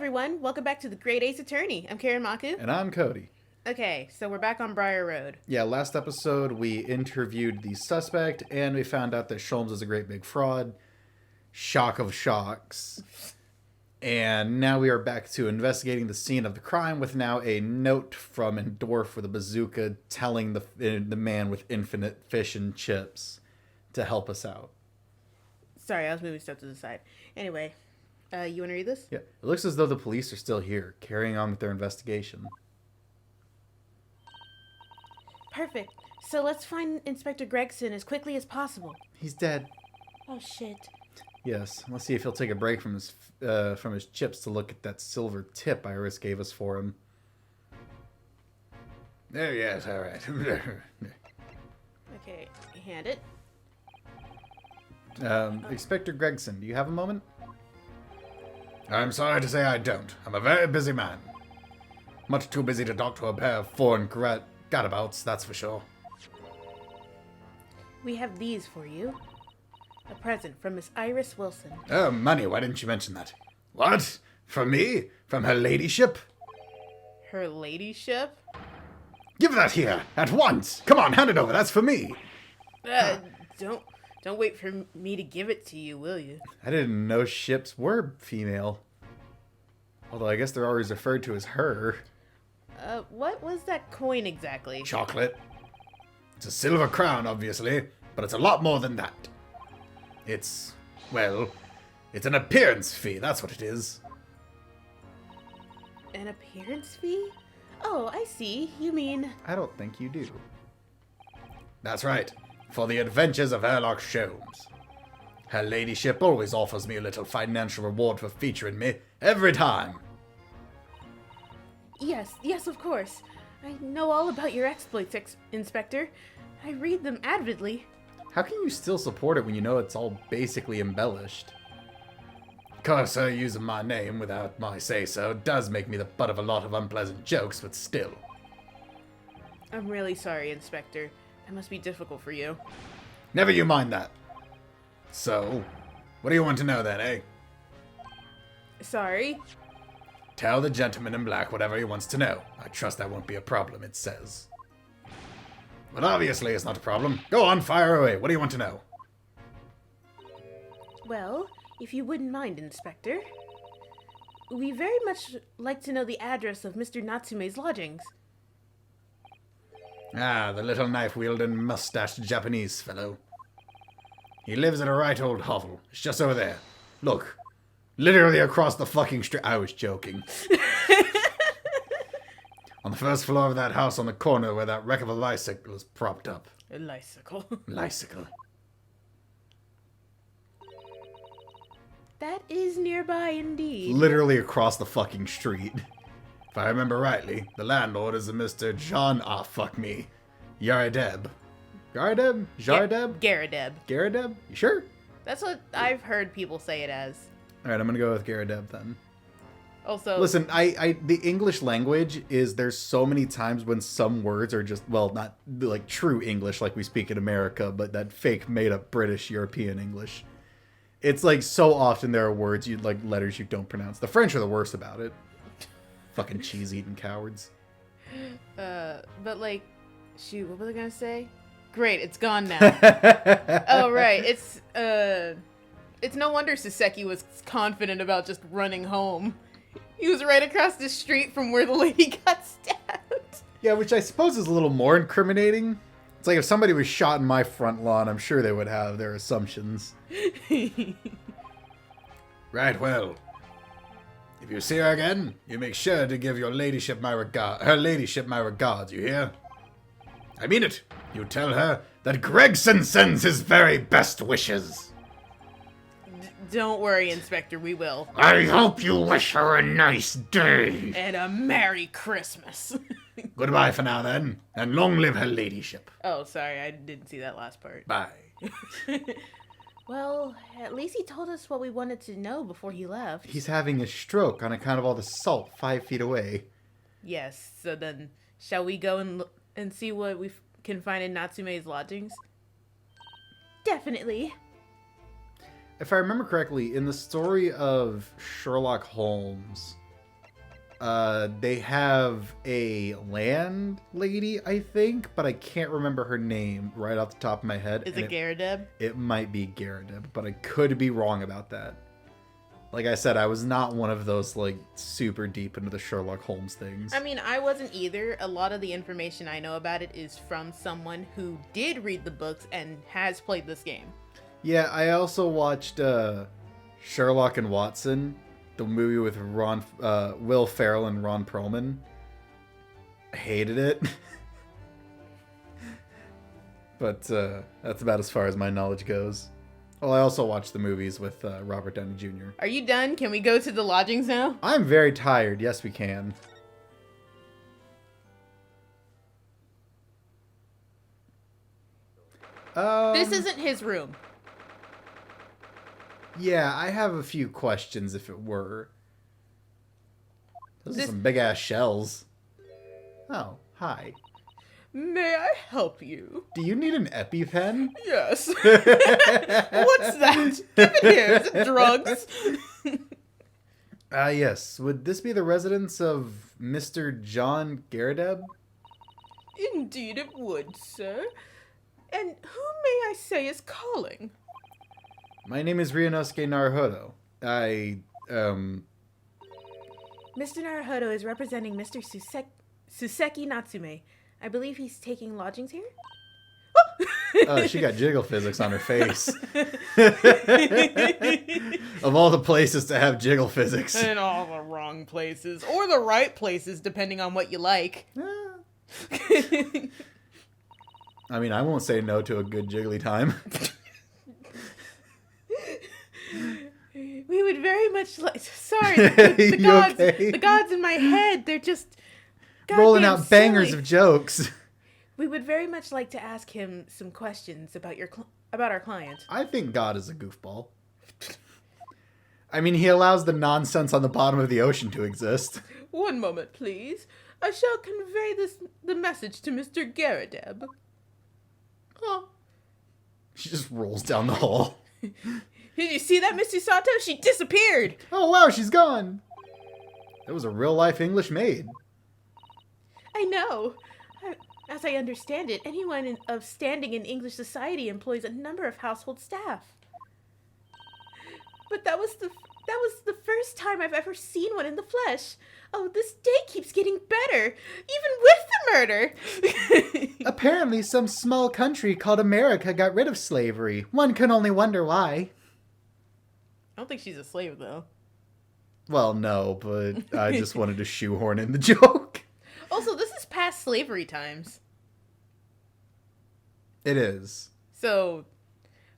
everyone. Welcome back to the Great Ace Attorney. I'm Karen Maku. And I'm Cody. Okay, so we're back on Briar Road. Yeah, last episode we interviewed the suspect and we found out that Sholmes is a great big fraud. Shock of shocks. And now we are back to investigating the scene of the crime with now a note from Endorf with a bazooka telling the man with infinite fish and chips to help us out. Sorry, I was moving stuff to the side. Anyway, you want to read this? Yeah, it looks as though the police are still here, carrying on with their investigation. Perfect. So let's find Inspector Gregson as quickly as possible. He's dead. Oh, shit. Yes, let's see if he'll take a break from his chips to look at that silver tip Iris gave us for him. Oh, yes, all right. Okay, hand it. Inspector Gregson, do you have a moment? I'm sorry to say I don't. I'm a very busy man. Much too busy to talk to a pair of foreign gadabouts, that's for sure. We have these for you. A present from Miss Iris Wilson. Oh, money, why didn't you mention that? What? From me? From her ladyship? Her ladyship? Give that here, at once! Come on, hand it over, that's for me! Don't wait for me to give it to you, will you? I didn't know ships were female. Although I guess they're always referred to as her. What was that coin exactly? Chocolate. It's a silver crown, obviously, but it's a lot more than that. It's an appearance fee, that's what it is. An appearance fee? Oh, I see. You mean... I don't think you do. That's right. For the adventures of Herlock Sholmes. Her ladyship always offers me a little financial reward for featuring me, every time. Yes, of course. I know all about your exploits, Inspector. I read them avidly. How can you still support it when you know it's all basically embellished? Of course, her using my name without my say-so does make me the butt of a lot of unpleasant jokes, but still. I'm really sorry, Inspector. That must be difficult for you. Never you mind that. So, what do you want to know then, eh? Sorry? Tell the gentleman in black whatever he wants to know. I trust that won't be a problem, it says. But obviously it's not a problem. Go on, fire away. What do you want to know? Well, if you wouldn't mind, Inspector. We very much like to know the address of Mr. Natsume's lodgings. Ah, the little knife-wielding, mustached Japanese fellow. He lives at a right old hovel. It's just over there. Look. Literally across the fucking street. I was joking. On the first floor of that house on the corner where that wreck of a bicycle is propped up. A bicycle. Bicycle. That is nearby indeed. Literally across the fucking street. If I remember rightly, the landlord is a Mr. John... Ah, fuck me. Garrideb. Garrideb? Garrideb? Garrideb. Garrideb? You sure? That's what I've heard people say it as. Alright, I'm gonna go with Garrideb then. Also... Listen, the English language is, there's so many times when some words are just, well, not like true English like we speak in America, but that fake made-up British European English. It's like so often there are words, letters you don't pronounce. The French are the worst about it. Fucking cheese-eating cowards. But like, shoot, what was I gonna say? Great, it's gone now. Oh, right, it's no wonder Saseki was confident about just running home. He was right across the street from where the lady got stabbed. Yeah, which I suppose is a little more incriminating. It's like if somebody was shot in my front lawn, I'm sure they would have their assumptions. Right, well. If you see her again, you make sure to give her ladyship my regards, you hear? I mean it. You tell her that Gregson sends his very best wishes. Don't worry, Inspector, we will. I hope you wish her a nice day. And a Merry Christmas. Goodbye for now, then, and long live her ladyship. Oh, sorry, I didn't see that last part. Bye. Well, at least he told us what we wanted to know before he left. He's having a stroke on account of all the salt 5 feet away. Yes, so then, shall we go and see what we can find in Natsume's lodgings? Definitely. If I remember correctly, in the story of Sherlock Holmes, They have a landlady, I think, but I can't remember her name right off the top of my head. Is it Garrideb? It might be Garrideb, but I could be wrong about that. Like I said, I was not one of those, like, super deep into the Sherlock Holmes things. I mean, I wasn't either. A lot of the information I know about it is from someone who did read the books and has played this game. Yeah, I also watched Sherlock and Watson, the movie with Will Ferrell and Ron Perlman. I hated it. But that's about as far as my knowledge goes. Well, I also watched the movies with Robert Downey Jr. Are you done? Can we go to the lodgings now? I'm very tired. Yes, we can. This isn't his room. Yeah, I have a few questions if it were. Those are some big-ass shells. Oh, hi. May I help you? Do you need an EpiPen? Yes. What's that? Give it here. Is it drugs? Yes. Would this be the residence of Mr. John Garrideb? Indeed it would, sir. And who may I say is calling? My name is Ryunosuke Naruhodo. Mr. Naruhodo is representing Mr. Suseki Natsume. I believe he's taking lodgings here? Oh, she got jiggle physics on her face. Of all the places to have jiggle physics. In all the wrong places. Or the right places, depending on what you like. I mean, I won't say no to a good jiggly time. We would very much like... Sorry, the gods, okay? The gods in my head, they're just... Rolling out bangers silly. of jokes. We would very much like to ask him some questions about about our client. I think God is a goofball. I mean, he allows the nonsense on the bottom of the ocean to exist. One moment, please. I shall convey the message to Mr. Garrideb. Oh. She just rolls down the hall. Did you see that, Mr. Sato? She disappeared. Oh, wow, she's gone. That was a real-life English maid. I know. As I understand it, anyone of standing in English society employs a number of household staff. But that was the first time I've ever seen one in the flesh. Oh, this day keeps getting better, even with the murder. Apparently, some small country called America got rid of slavery. One can only wonder why. I don't think she's a slave, though. Well, no, but I just wanted to shoehorn in the joke. Also, this is past slavery times. It is. So,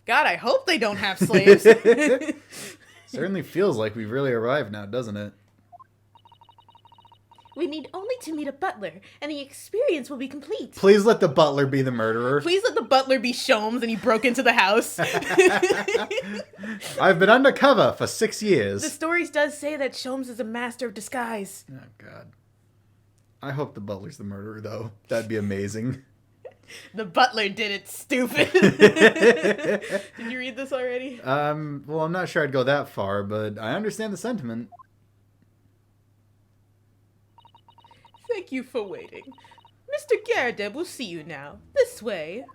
God, I hope they don't have slaves. Certainly feels like we've really arrived now, doesn't it? We need only to meet a butler, and the experience will be complete. Please let the butler be the murderer. Please let the butler be Sholmes and he broke into the house. I've been undercover for 6 years. The stories does say that Sholmes is a master of disguise. Oh, God. I hope the butler's the murderer, though. That'd be amazing. The butler did it, stupid. Did you read this already? Well, I'm not sure I'd go that far, but I understand the sentiment. Thank you for waiting. Mr. Garrideb will see you now. This way.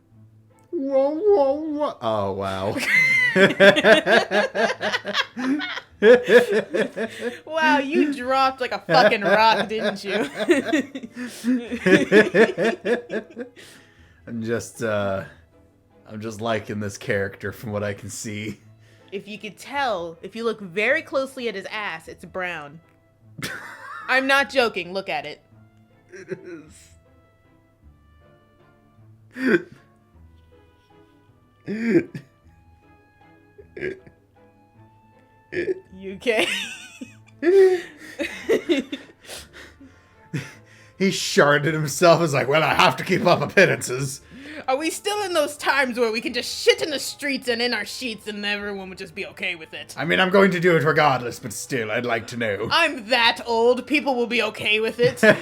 Whoa, whoa, whoa. Oh, wow. Wow, you dropped like a fucking rock, didn't you? I'm just liking this character from what I can see. If you could tell, if you look very closely at his ass, it's brown. I'm not joking. Look at it. It is. You okay? He sharded himself as like, well, I have to keep up appearances. Are we still in those times where we can just shit in the streets and in our sheets and everyone would just be okay with it? I mean, I'm going to do it regardless, but still, I'd like to know. I'm that old. People will be okay with it. What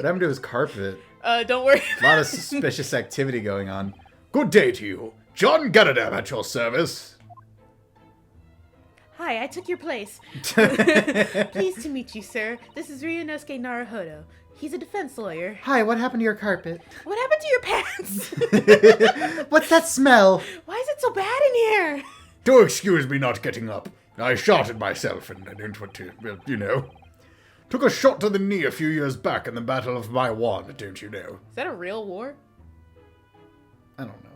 happened to his carpet? Don't worry. A lot of suspicious activity going on. Good day to you. John Garrideb at your service. Hi, I took your place. Pleased to meet you, sir. This is Ryunosuke Naruhodo. He's a defense lawyer. Hi, what happened to your carpet? What happened to your pants? What's that smell? Why is it so bad in here? Do excuse me not getting up. I shot at myself and I don't want to, well, you know. Took a shot to the knee a few years back in the Battle of Maiwan, don't you know? Is that a real war? I don't know.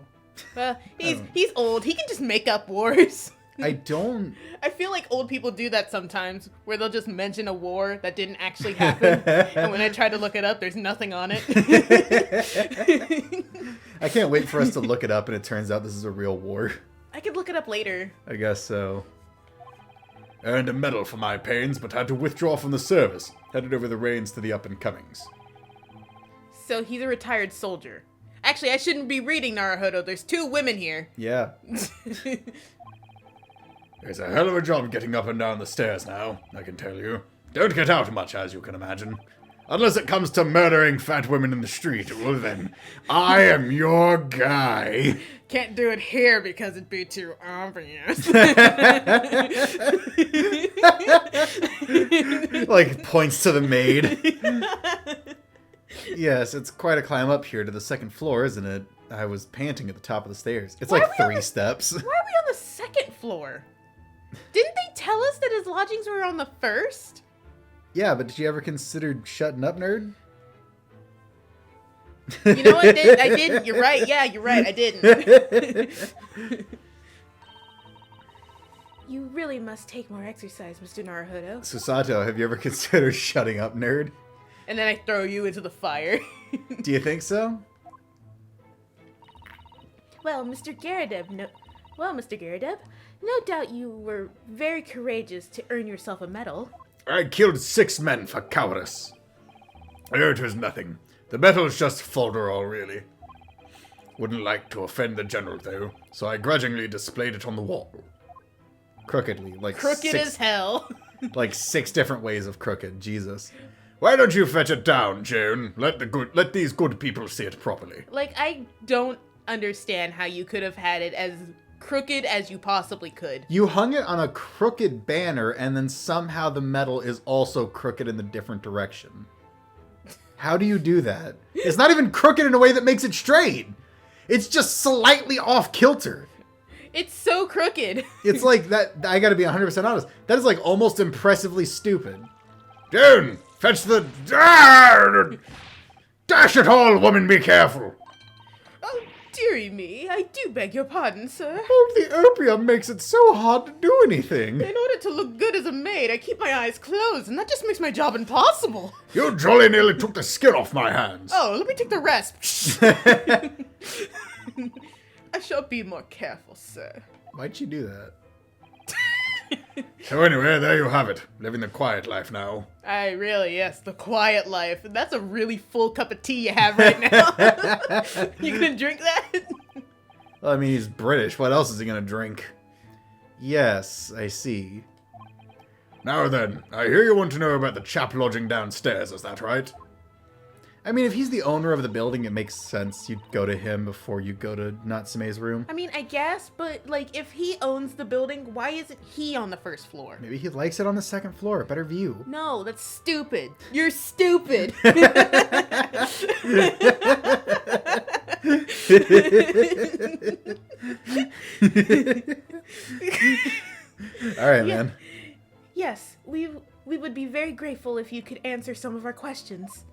Well, he's old. He can just make up wars. I don't... I feel like old people do that sometimes, where they'll just mention a war that didn't actually happen, and when I try to look it up, there's nothing on it. I can't wait for us to look it up and it turns out this is a real war. I could look it up later. I guess so. Earned a medal for my pains, but had to withdraw from the service. Headed over the reins to the up-and-comings. So he's a retired soldier. Actually, I shouldn't be reading Naruhodo. There's 2 women here. Yeah. It's a hell of a job getting up and down the stairs now, I can tell you. Don't get out much, as you can imagine. Unless it comes to murdering fat women in the street, well then, I am your guy. Can't do it here because it'd be too obvious. Like, points to the maid. Yes, it's quite a climb up here to the 2nd floor, isn't it? I was panting at the top of the stairs. It's like 3 steps. Why are we on the 2nd floor? Didn't they tell us that his lodgings were on the 1st? Yeah, but did you ever consider shutting up, nerd? You know, I didn't. You're right. Yeah, you're right. I didn't. You really must take more exercise, Mr. Naruhodo. Susato, have you ever considered shutting up, nerd? And then I throw you into the fire. Do you think so? Well, Mr. Garrideb, no doubt you were very courageous to earn yourself a medal. I killed 6 men for cowardice. Oh, it was nothing. The medal's just folderol, really. Wouldn't like to offend the general, though, so I grudgingly displayed it on the wall. Crookedly, like Crooked as hell. Like 6 different ways of crooked. Jesus. Why don't you fetch it down, Joan? Let these good people see it properly. Like, I don't understand how you could have had it as crooked as you possibly could. You hung it on a crooked banner, and then somehow the metal is also crooked in the different direction. How do you do that? It's not even crooked in a way that makes it straight. It's just slightly off kilter. It's so crooked. It's like that. I gotta be 100% honest. That is like almost impressively stupid. Joan, fetch the... Dash it all, woman, be careful. Oh, dearie me, I do beg your pardon, sir. Oh, the opium makes it so hard to do anything. In order to look good as a maid, I keep my eyes closed, and that just makes my job impossible. You jolly nearly took the skin off my hands. Oh, let me take the rest. I shall be more careful, sir. Why'd you do that? So anyway, there you have it. Living the quiet life now. Yes, the quiet life. That's a really full cup of tea you have right now. You gonna drink that? Well, I mean, he's British. What else is he gonna drink? Yes, I see. Now then, I hear you want to know about the chap lodging downstairs, is that right? I mean, if he's the owner of the building, it makes sense you'd go to him before you go to Natsume's room. I mean, I guess, but, like, if he owns the building, why isn't he on the 1st floor? Maybe he likes it on the 2nd floor. Better view. No, that's stupid. You're stupid. All right, man. Yes, we would be very grateful if you could answer some of our questions.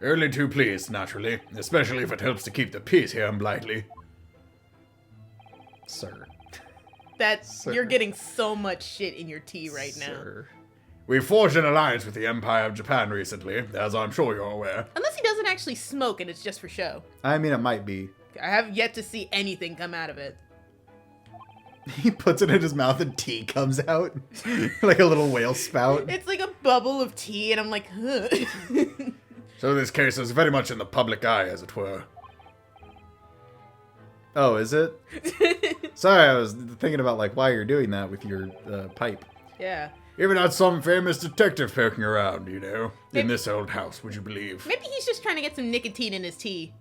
Only too pleased, naturally. Especially if it helps to keep the peace here in Blightly. Sir. You're getting so much shit in your tea right now. Sir. We forged an alliance with the Empire of Japan recently, as I'm sure you're aware. Unless he doesn't actually smoke and it's just for show. I mean, it might be. I have yet to see anything come out of it. He puts it in his mouth and tea comes out. Like a little whale spout. It's like a bubble of tea and I'm like, ugh. So this case is very much in the public eye, as it were. Oh, is it? Sorry, I was thinking about like why you're doing that with your pipe. Yeah. Even had some famous detective poking around, you know, in this old house, would you believe? Maybe he's just trying to get some nicotine in his tea.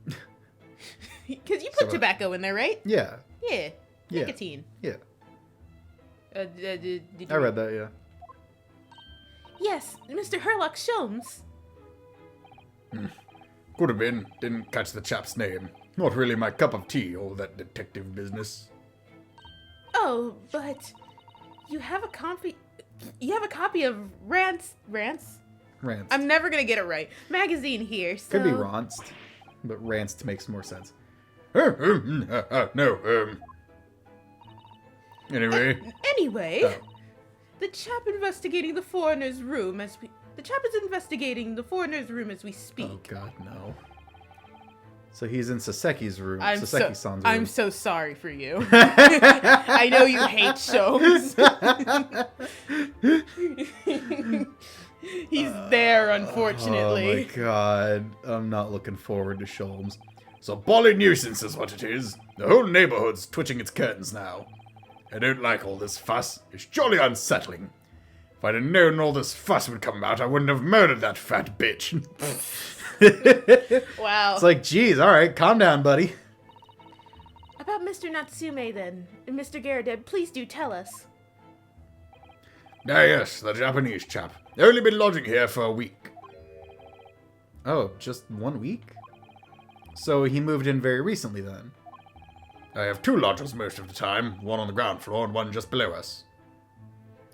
Because you put tobacco in there, right? Yeah. Yeah. Nicotine. Yeah. Did you I read that, yeah. Yes, Mr. Herlock Sholmes. Could have been. Didn't catch the chap's name. Not really my cup of tea, all that detective business. Oh, but you have a copy. You have a copy of Rants. I'm never gonna get it right. Magazine here. So... Could be Ronst, but Ranst makes more sense. No. Anyway. Anyway, Oh. the chap investigating the foreigner's room as we. The chap is investigating the foreigner's room as we speak. Oh God, no. So he's in Saseki's room. I'm Saseki-san's room. I'm so sorry for you. I know you hate shows. He's there, unfortunately. Oh my God, I'm not looking forward to Sholmes. It's a bally nuisance is what it is. The whole neighborhood's twitching its curtains now. I don't like all this fuss. It's jolly unsettling. If I'd have known all this fuss would come about, I wouldn't have murdered that fat bitch. Wow. It's like, geez, all right, calm down, buddy. About Mr. Natsume, then. And Mr. Garrideb, please do tell us. Ah, yes, the Japanese chap. Only been lodging here for a week. Oh, just 1 week? So he moved in very recently then? I have two lodgers most of the time, one on the ground floor and one just below us.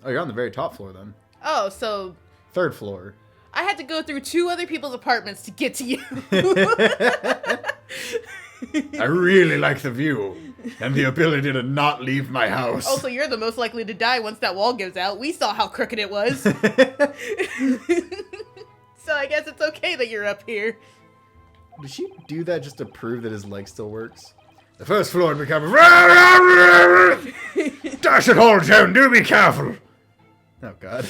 Oh, you're on the very top floor then. Oh, so 3rd floor. I had to go through 2 other people's apartments to get to you. I really like the view, and the ability to not leave my house. Also, you're the most likely to die once that wall gives out. We saw how crooked it was. So I guess it's okay that you're up here. Did she do that just to prove that his leg still works? The first floor had become... Dash it all down, do be careful! Oh, God.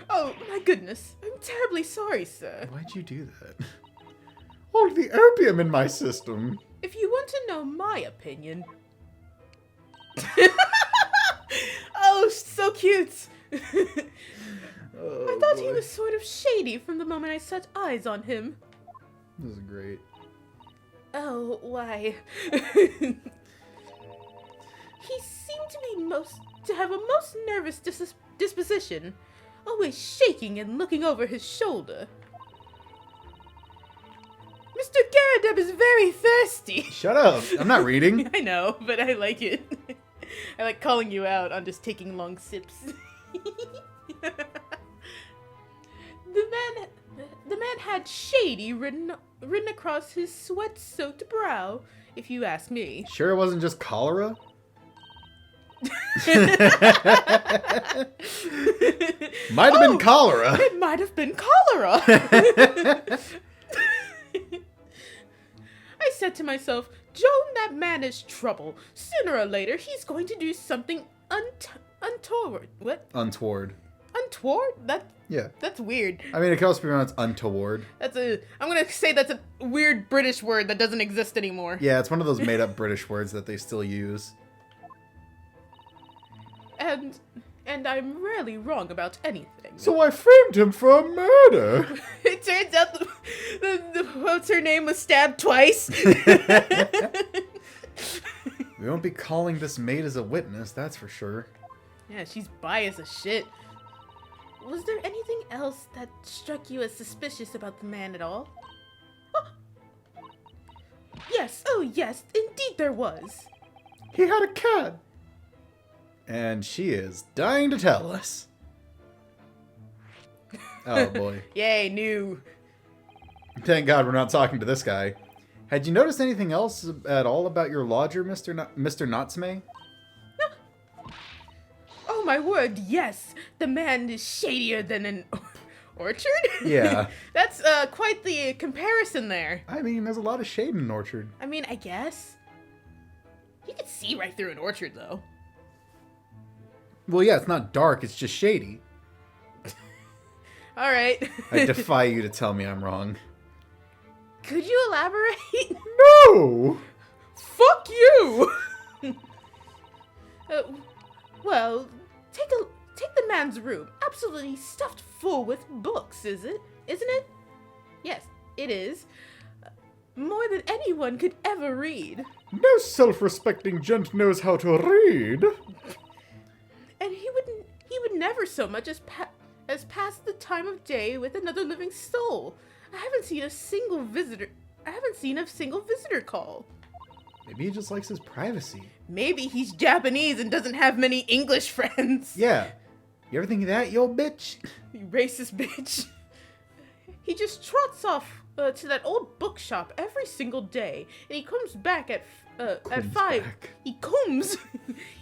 Oh, my goodness. I'm terribly sorry, sir. Why'd you do that? All the opium in my system. If you want to know my opinion... Oh, so cute. I thought he was sort of shady from the moment I set eyes on him. This is great. Oh, why? He seemed to have a most nervous disposition, always shaking and looking over his shoulder. Mr. Garrideb is very thirsty. Shut up. I'm not reading. I know, but I like it. I like calling you out on just taking long sips. The man had shady written across his sweat-soaked brow, if you ask me. Sure it wasn't just cholera? Might have been cholera. It might have been cholera. I said to myself, Joan, that man is trouble. Sooner or later, he's going to do something untoward. What? Untoward. Untoward? Yeah. That's weird. I mean, it can also be pronounced untoward. I'm gonna say that's a weird British word that doesn't exist anymore. Yeah, it's one of those made-up British words that they still use. And I'm rarely wrong about anything. So I framed him for a murder. It turns out the what's her name was stabbed twice. We won't be calling this maid as a witness, that's for sure. Yeah, she's biased as shit. Was there anything else that struck you as suspicious about the man at all? Oh. Yes, oh yes, indeed there was. He had a cat. And she is dying to tell us. Oh boy. Yay, new. Thank God we're not talking to this guy. Had you noticed anything else at all about your lodger, Mr. Natsume? Oh my word, yes. The man is shadier than an orchard? Yeah. That's quite the comparison there. I mean, there's a lot of shade in an orchard. I mean, I guess. You can see right through an orchard, though. Well, yeah, it's not dark, it's just shady. All right. I defy you to tell me I'm wrong. Could you elaborate? No. Fuck you! Well, take the man's room. Absolutely stuffed full with books, isn't it? Yes, it is. More than anyone could ever read. No self-respecting gent knows how to read. And he would never so much as pass the time of day with another living soul. I haven't seen a single visitor call. Maybe he just likes his privacy. Maybe he's Japanese and doesn't have many English friends. Yeah. You ever think of that, you old bitch? You racist bitch. He just trots off to that old bookshop every single day, and he comes back at 5. Back. He comes.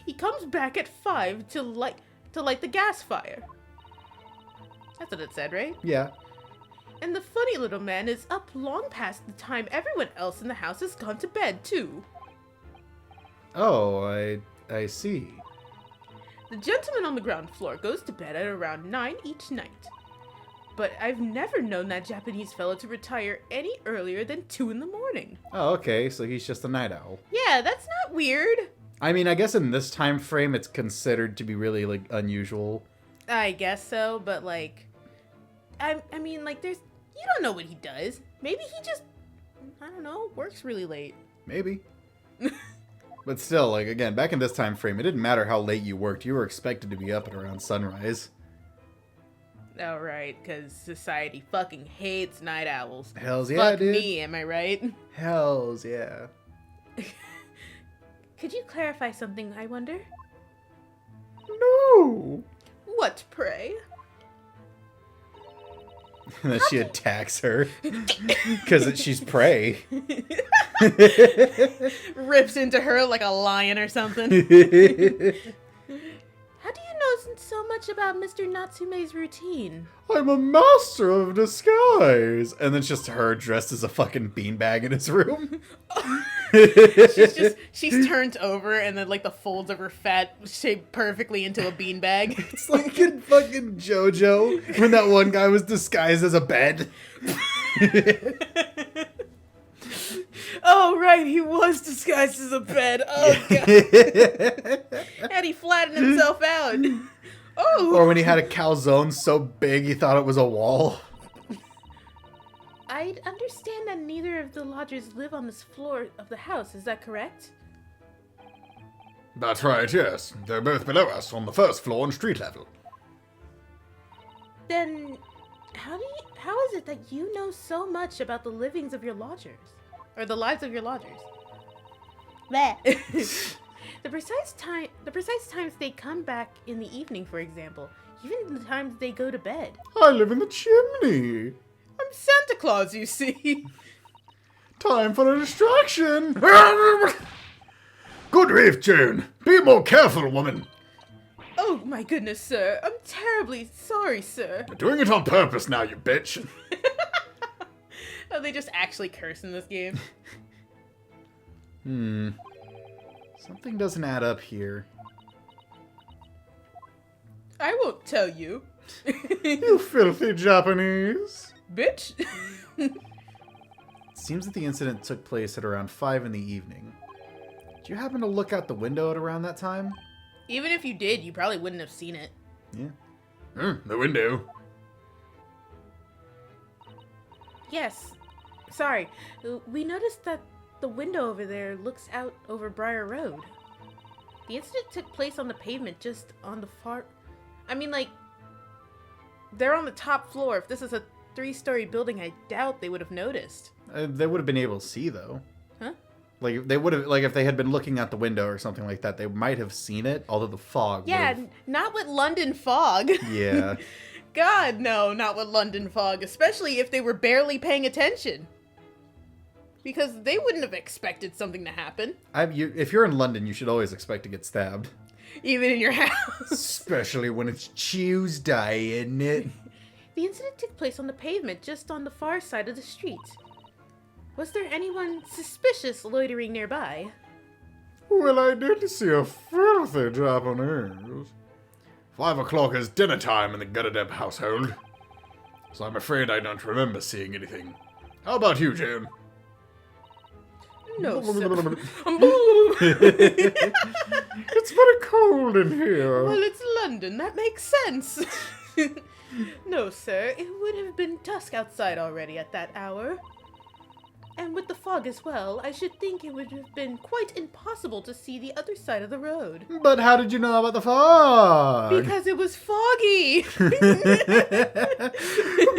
He comes back at 5 to light the gas fire. That's what it said, right? Yeah. And the funny little man is up long past the time everyone else in the house has gone to bed too. Oh, I see. The gentleman on the ground floor goes to bed at around 9 each night. But I've never known that Japanese fellow to retire any earlier than 2 in the morning. Oh, okay, so he's just a night owl. Yeah, that's not weird. I mean, I guess in this time frame, it's considered to be really, like, unusual. I guess so, but, like... I mean, like, you don't know what he does. Maybe he just, I don't know, works really late. Maybe. But still, like, again, back in this time frame, it didn't matter how late you worked. You were expected to be up at around sunrise. Oh, right, because society fucking hates night owls. Hells yeah, Fuck dude. me, am I right? Hells yeah. Could you clarify something, I wonder? No! What, pray? And then she attacks her. Because she's prey. Rips into her like a lion or something. How do you know so much about Mr. Natsume's routine? I'm a master of disguise. And then it's just her dressed as a fucking beanbag in his room. She's turned over and then like the folds of her fat shaped perfectly into a beanbag. It's like in fucking JoJo when that one guy was disguised as a bed. Oh, right, he was disguised as a bed. Oh, God. And he flattened himself out. Oh. Or when he had a calzone so big he thought it was a wall. I understand that neither of the lodgers live on this floor of the house, is that correct? That's right, yes. They're both below us on the first floor and street level. Then, how is it that you know so much about the livings of your lodgers? Or the lives of your lodgers? Bleh. The precise times they come back in the evening, for example. Even the times they go to bed. I live in the chimney. I'm Santa Claus, you see. Time for a distraction. Good grief, June. Be more careful, woman. Oh my goodness, sir. I'm terribly sorry, sir. You're doing it on purpose now, you bitch. Oh, they just actually curse in this game. Something doesn't add up here. I won't tell you. You filthy Japanese. Bitch. It seems that the incident took place at around 5 in the evening. Did you happen to look out the window at around that time? Even if you did, you probably wouldn't have seen it. Yeah. The window. Yes. Sorry. We noticed that the window over there looks out over Briar Road. The incident took place on the pavement just on the far... I mean, like, they're on the top floor. If this is a 3-story building, I doubt they would have noticed. They would have been able to see, though. Huh? Like, they would have, like, if they had been looking out the window or something like that, they might have seen it, although the fog Yeah, would've... not with London fog. Yeah. God, no, not with London fog, especially if they were barely paying attention. Because they wouldn't have expected something to happen. If you're in London, you should always expect to get stabbed. Even in your house. Especially when it's Tuesday, isn't it? The incident took place on the pavement just on the far side of the street. Was there anyone suspicious loitering nearby? Well, I did see a filthy Japanese. 5 o'clock is dinner time in the Garrideb household, so I'm afraid I don't remember seeing anything. How about you, June? No, sir. It's very cold in here. Well, it's London. That makes sense. No, sir. It would have been dusk outside already at that hour. And with the fog as well, I should think it would have been quite impossible to see the other side of the road. But how did you know about the fog? Because it was foggy!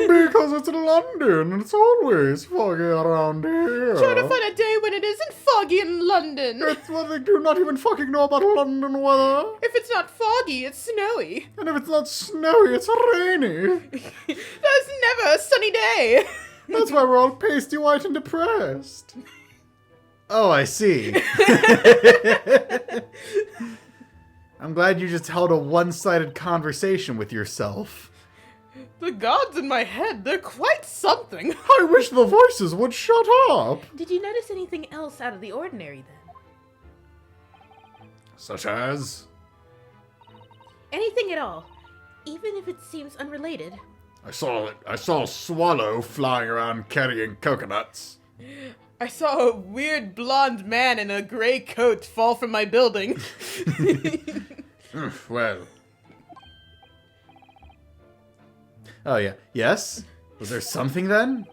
Because it's London and it's always foggy around here. Try to find a day when it isn't foggy in London. It's what they do not even fucking know about London weather. If it's not foggy, it's snowy. And if it's not snowy, it's rainy. There's never a sunny day. That's why we're all pasty white and depressed. Oh, I see. I'm glad you just held a one-sided conversation with yourself. The gods in my head, they're quite something. I wish the voices would shut up. Did you notice anything else out of the ordinary then? Such as? Anything at all, even if it seems unrelated. I saw a swallow flying around carrying coconuts. I saw a weird blonde man in a gray coat fall from my building. Well, Oh, yeah. Yes? Was there something then?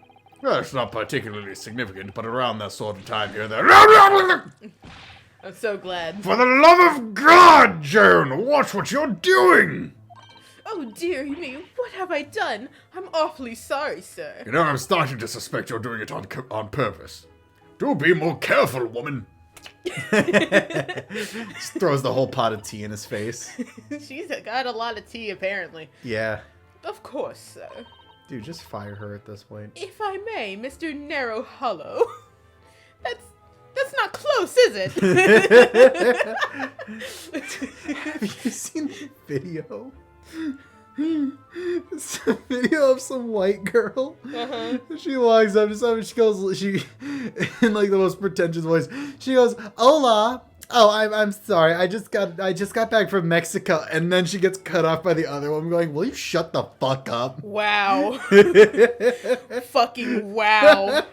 it's not particularly significant, but around that sort of time here, there. I'm so glad. For the love of God, Joan, watch what you're doing! Oh dear me, what have I done? I'm awfully sorry, sir. You know, I'm starting to suspect you're doing it on purpose. Do be more careful, woman. Just throws the whole pot of tea in his face. She's got a lot of tea, apparently. Yeah. Of course, sir. Dude, just fire her at this point. If I may, Mr. Narrow Hollow. That's not close, is it? Have you seen the video? It's a video of some white girl. Uh-huh. She walks up to someone. She goes, in like the most pretentious voice. She goes, "Hola." Oh, I'm sorry. I just got back from Mexico, and then she gets cut off by the other one, going, "Will you shut the fuck up?" Wow. Fucking wow.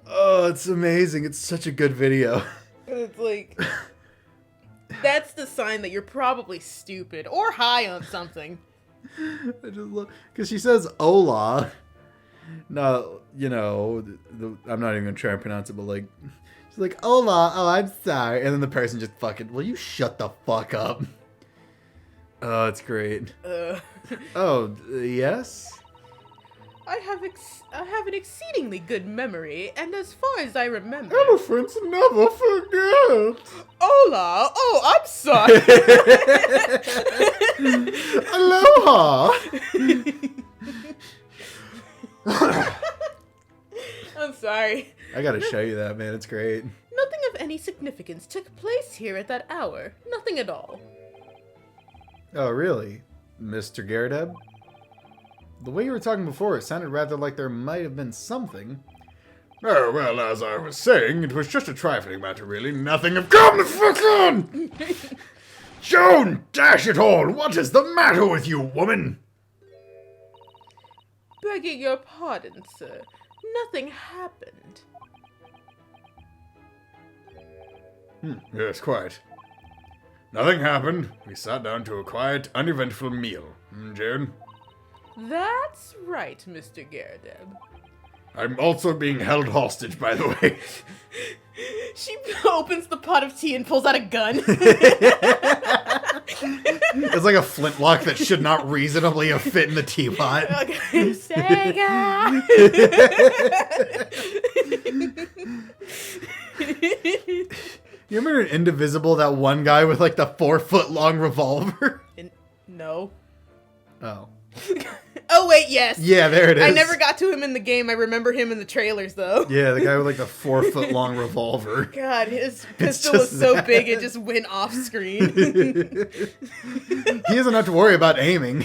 Oh, it's amazing. It's such a good video. It's like, that's the sign that you're probably stupid or high on something. I just love, because she says "Hola." No, you know, I'm not even gonna try and pronounce it, but like, she's like, "Hola." Oh, I'm sorry, and then the person just fucking, "Will you shut the fuck up?" Oh, it's great. Oh, yes. I have an exceedingly good memory, and as far as I remember... Elephants never forget. Hola! Oh, I'm sorry! Aloha. I'm sorry. I gotta show you that, man. It's great. Nothing of any significance took place here at that hour. Nothing at all. Oh, really? Mr. Garrideb? The way you were talking before, it sounded rather like there might have been something. Oh, well, as I was saying, it was just a trifling matter, really. Nothing of... Come the fuck on! Joan, dash it all! What is the matter with you, woman? Begging your pardon, sir. Nothing happened. Yes, quite. Nothing happened. We sat down to a quiet, uneventful meal. Joan? That's right, Mr. Garrideb. I'm also being held hostage, by the way. She opens the pot of tea and pulls out a gun. It's like a flintlock that should not reasonably have fit in the teapot. Sega! You remember in Indivisible, that one guy with like the 4-foot-long revolver? No. Oh. Oh, wait, yes. Yeah, there it is. I never got to him in the game. I remember him in the trailers, though. Yeah, the guy with like the 4-foot-long revolver. God, his pistol was so big it just went off screen. He doesn't have to worry about aiming.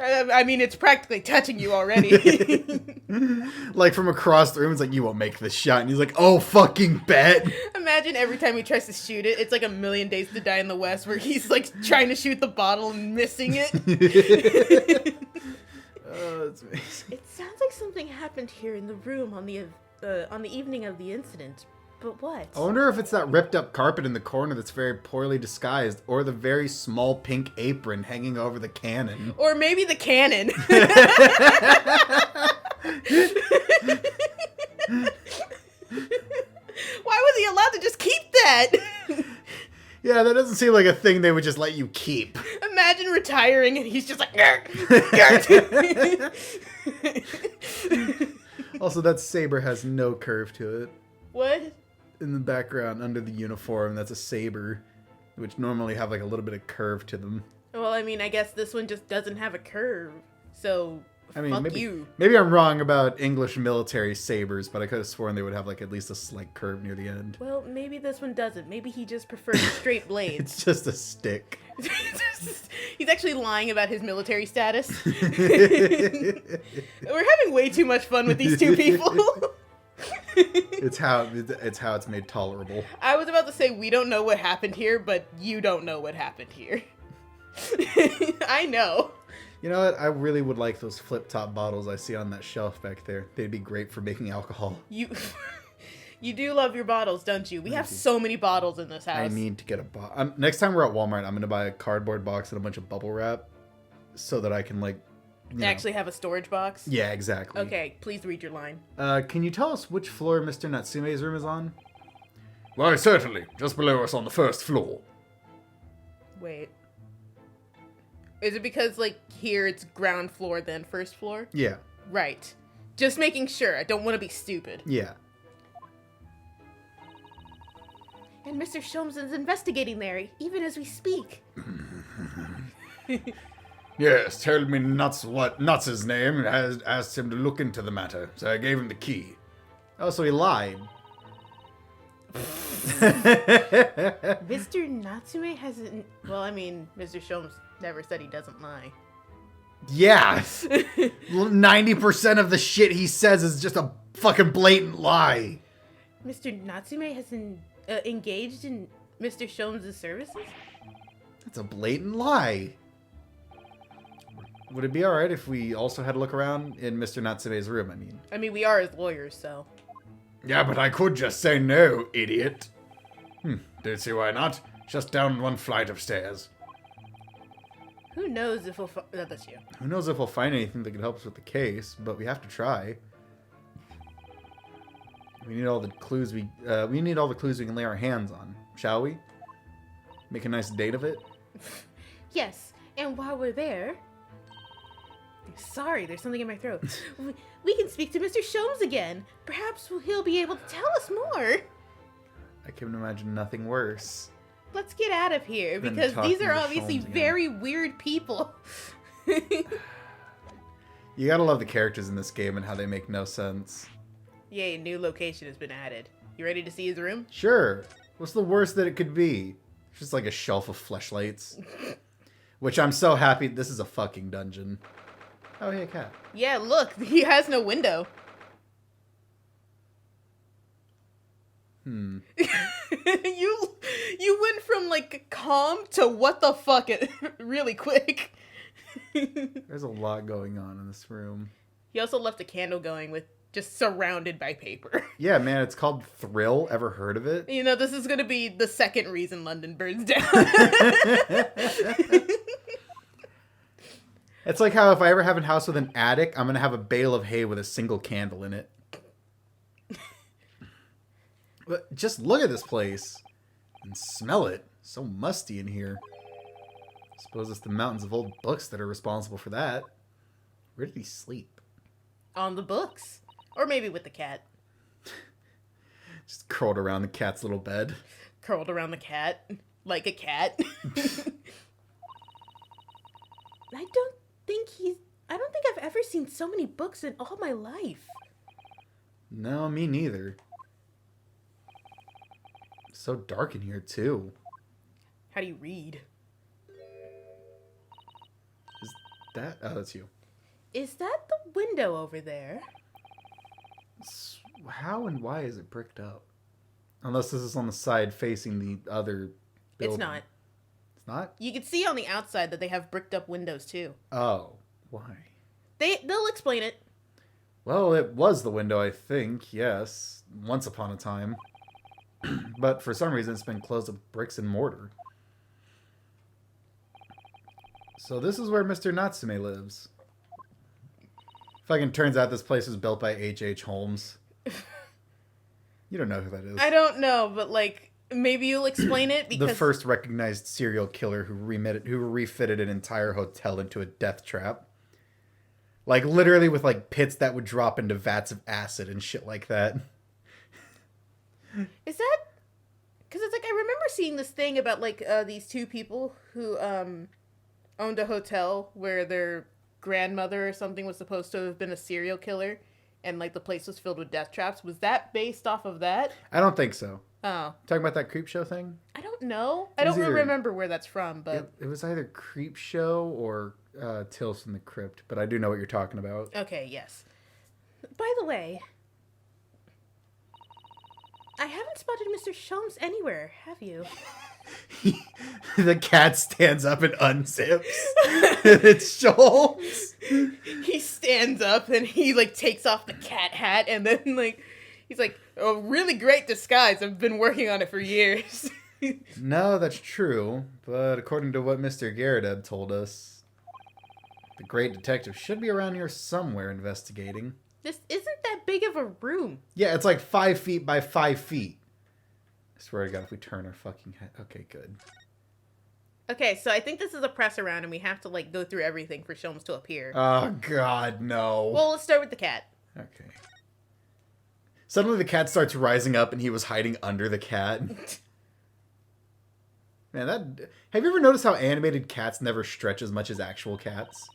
I mean, it's practically touching you already. Like from across the room, it's like, "You won't make this shot." And he's like, "Oh, fucking bet." Imagine every time he tries to shoot it, it's like A Million Days to Die in the West, where he's like trying to shoot the bottle and missing it. Oh, that's amazing. It sounds like something happened here in the room on the evening of the incident. But what? I wonder if it's that ripped up carpet in the corner that's very poorly disguised, or the very small pink apron hanging over the cannon. Or maybe the cannon. Why was he allowed to just keep that? Yeah, that doesn't seem like a thing they would just let you keep. Imagine retiring and he's just like, "Grr, grr." Also, that saber has no curve to it. What? In the background, under the uniform, that's a saber, which normally have like a little bit of curve to them. Well, I mean, I guess this one just doesn't have a curve. So, I mean, fuck you. maybe I'm wrong about English military sabers, but I could have sworn they would have like at least a slight curve near the end. Well, maybe this one doesn't. Maybe he just prefers straight blades. It's just a stick. He's actually lying about his military status. We're having way too much fun with these two people. It's how it's made tolerable. I was about to say we don't know what happened here, but you don't know what happened here. I know. You know what? I really would like those flip-top bottles I see on that shelf back there. They'd be great for making alcohol. You do love your bottles, don't you? We have so many bottles in this house. I need to get a box. Next time we're at Walmart, I'm going to buy a cardboard box and a bunch of bubble wrap so that I can, like, actually have a storage box? Yeah, exactly. Okay, please read your line. Can you tell us which floor Mr. Natsume's room is on? Why, certainly. Just below us on the first floor. Wait. Is it because, like, here it's ground floor, then first floor? Yeah. Right. Just making sure. I don't want to be stupid. Yeah. And Mr. Sholmes is investigating there, even as we speak. Yes, told me Nuts what Nuts' name, asked him to look into the matter, so I gave him the key. Oh, so he lied. Mr. Natsume hasn't... Well, I mean, Mr. Sholmes never said he doesn't lie. Yeah. 90% of the shit he says is just a fucking blatant lie. Mr. Natsume hasn't engaged in Mr. Sholmes' services? That's a blatant lie. Would it be alright if we also had a look around in Mr. Natsume's room, I mean, we are his lawyers, so... Yeah, but I could just say no, idiot. Don't see why not. Just down one flight of stairs. Who knows if we'll... that's you. Who knows if we'll find anything that could help us with the case, but we have to try. We need all the clues we can lay our hands on, shall we? Make a nice date of it? Yes, and while we're there... Sorry, there's something in my throat. We can speak to Mr. Sholmes again. Perhaps he'll be able to tell us more. I can imagine nothing worse. Let's get out of here, Than because talking these are to obviously Sholmes again. very weird people. You gotta love the characters in this game and how they make no sense. Yay, a new location has been added. You ready to see his room? Sure. What's the worst that it could be? Just like a shelf of fleshlights. Which I'm so happy this is a fucking dungeon. Oh, hey, cat. Yeah, look, he has no window. You went from like calm to what the fuck it really quick. There's a lot going on in this room. He also left a candle going with just surrounded by paper. Yeah, man, it's called Thrill. Ever heard of it? You know, this is gonna be the second reason London burns down. It's like how if I ever have a house with an attic, I'm going to have a bale of hay with a single candle in it. But just look at this place. And smell it. So musty in here. Suppose it's the mountains of old books that are responsible for that. Where did he sleep? On the books. Or maybe with the cat. Just curled around the cat's little bed. Curled around the cat. Like a cat. I don't think I've ever seen so many books in all my life. No, me neither. It's so dark in here, too. How do you read? Is that... Oh, that's you. Is that the window over there? How and why is it bricked up? Unless this is on the side facing the other building. It's not. It's not? You can see on the outside that they have bricked up windows too. Oh, why? They'll explain it. Well, it was the window, I think, yes. Once upon a time. But for some reason, it's been closed with bricks and mortar. So this is where Mr. Natsume lives. Fucking turns out this place was built by H.H. Holmes. You don't know who that is. I don't know, but like maybe you'll explain it because The first recognized serial killer who refitted an entire hotel into a death trap. Like literally with like pits that would drop into vats of acid and shit like that. Is that because it's like I remember seeing this thing about like these two people who owned a hotel where their grandmother or something was supposed to have been a serial killer, and like the place was filled with death traps. Was that based off of that? I don't think so. Oh, Talking about that creep show thing? I don't know. I It was don't either- remember where that's from, but It was either Creep Show or Tales from the Crypt, but I do know what you're talking about. okay, yes. By the way, I haven't spotted Mr. Sholmes anywhere, have you? The cat stands up and unzips. It's Joel's. He stands up and he like takes off the cat hat and then like he's like, "Oh, really great disguise. I've been working on it for years." No, that's true, but according to what Mr. Garrideb told us, the great detective should be around here somewhere investigating. This isn't that big of a room. Yeah, it's like 5 feet by 5 feet. I swear to God, if we turn our fucking head. Okay, good. Okay, so I think this is a press around and we have to like go through everything for Sholmes to appear. Oh, God, no. Well, let's start with the cat. Okay. Suddenly the cat starts rising up and he was hiding under the cat. Man, have you ever noticed how animated cats never stretch as much as actual cats?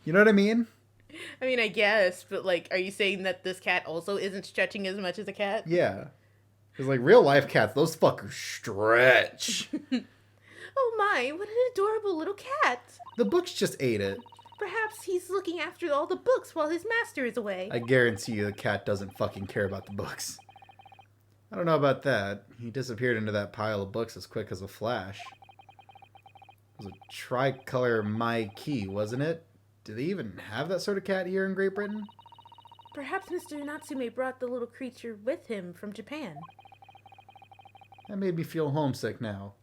You know what I mean? I mean, I guess, but like, are you saying that this cat also isn't stretching as much as a cat? Yeah. Because, like, real life cats, those fuckers stretch. Oh my, what an adorable little cat. The books just ate it. Perhaps he's looking after all the books while his master is away. I guarantee you the cat doesn't fucking care about the books. I don't know about that. He disappeared into that pile of books as quick as a flash. It was a tricolor my key, wasn't it? Do they even have that sort of cat here in Great Britain? Perhaps Mr. Natsume brought the little creature with him from Japan. That made me feel homesick now.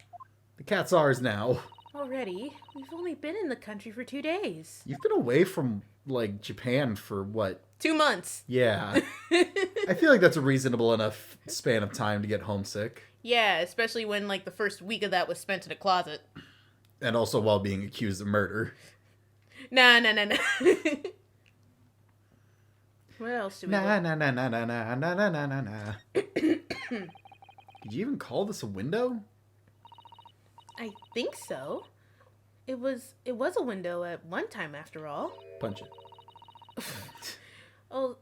The cat's ours now. Already? We've only been in the country for 2 days. You've been away from, like, Japan for what? 2 months. Yeah. I feel like that's a reasonable enough span of time to get homesick. Yeah, especially when like the first week of that was spent in a closet. And also while being accused of murder. Nah. What else do we Nah, look? nah, nah, nah, nah, nah, nah, nah, nah, nah, nah. Did you even call this a window? I think so. It was a window at one time after all. Punch it. Oh,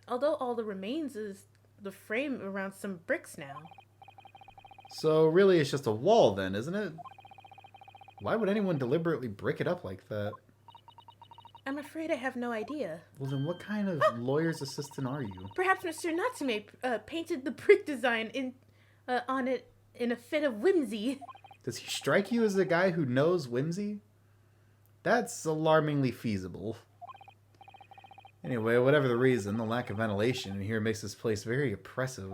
although all that remains is the frame around some bricks now. So really it's just a wall then, isn't it? Why would anyone deliberately brick it up like that? I'm afraid I have no idea. Well then what kind of lawyer's assistant are you? Perhaps Mr. Natsume painted the brick design on it in a fit of whimsy. Does he strike you as the guy who knows whimsy? That's alarmingly feasible. Anyway, whatever the reason, the lack of ventilation in here makes this place very oppressive.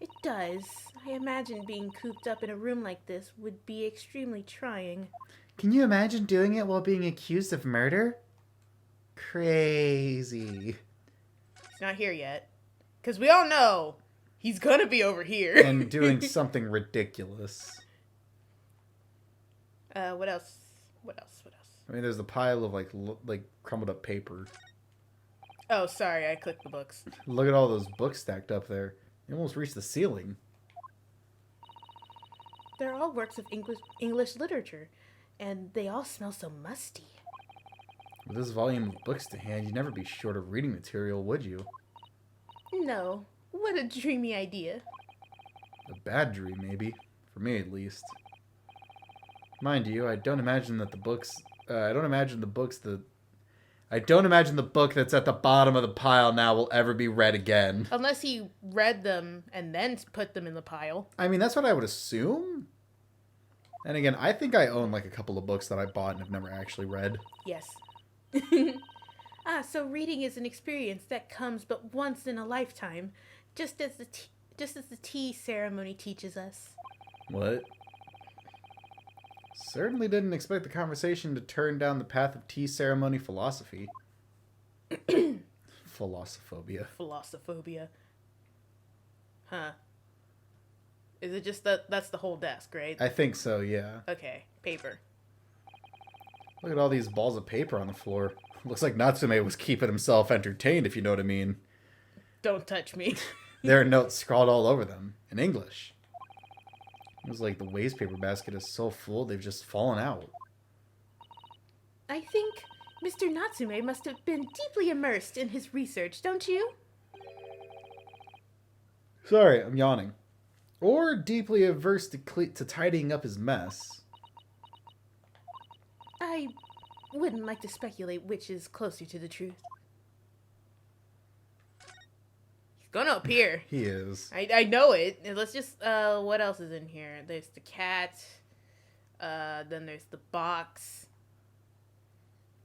It does. I imagine being cooped up in a room like this would be extremely trying. Can you imagine doing it while being accused of murder? Crazy. He's not here yet. Because we all know he's gonna be over here. And doing something ridiculous. What else? I mean, there's the pile of like crumbled up paper. Oh, sorry, I clicked the books. Look at all those books stacked up there. You almost reached the ceiling. They're all works of English literature, and they all smell so musty. With this volume of books to hand, you'd never be short of reading material, would you? No, what a dreamy idea. A bad dream, maybe. For me, at least. Mind you, I don't imagine the book that's at the bottom of the pile now will ever be read again. Unless he read them and then put them in the pile. I mean, that's what I would assume. And again, I think I own like a couple of books that I bought and have never actually read. Yes. So reading is an experience that comes but once in a lifetime, just as the tea ceremony teaches us. What? Certainly didn't expect the conversation to turn down the path of tea ceremony philosophy. Philosophophobia. Philosophophobia. Huh. Is it just that's the whole desk, right? I think so, yeah. Okay, paper. Look at all these balls of paper on the floor. Looks like Natsume was keeping himself entertained, if you know what I mean. Don't touch me. There are notes scrawled all over them, in English. It was like the waste paper basket is so full, they've just fallen out. I think Mr. Natsume must have been deeply immersed in his research, don't you? Sorry, I'm yawning. Or deeply averse to tidying up his mess. I wouldn't like to speculate which is closer to the truth. He's gonna appear. He is. I know it. Let's just, what else is in here? There's the cat. Then there's the box.